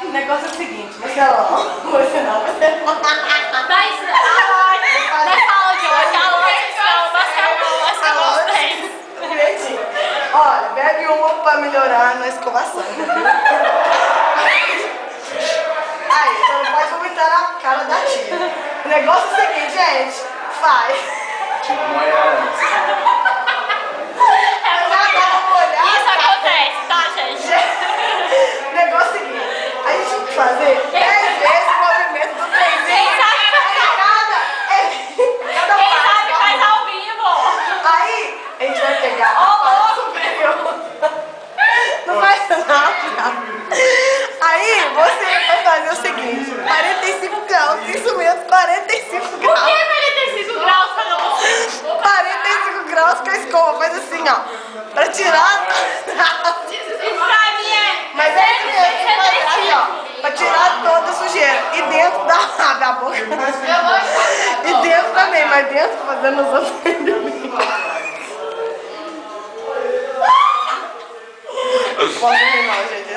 O negócio é o seguinte, você não. Você não. Direitinho. Olha, bebe uma pra melhorar na escovação. Aí, você não pode vomitar na cara da tia. O negócio é o seguinte, gente. Faz. Tipo, molhar antes. Isso acontece, tá, gente? O negócio é o seguinte. A gente tem que fazer 10 vezes o movimento do trenzinho. Quem sabe faz ao vivo. Aí, a gente vai pegar a parte superior. Não faz nada. Aí, você vai fazer o seguinte. 45 graus. Isso mesmo, 45 Por graus. que 45 graus pra você? 45 graus com a escova. Faz assim, ó. Pra tirar... Isso pra mim é... Mas é isso mesmo, tem que fazer assim, ó. Pra tirar toda a sujeira. E dentro da boca. E dentro também, mas dentro fazendo os outros. Posso rir não, gente.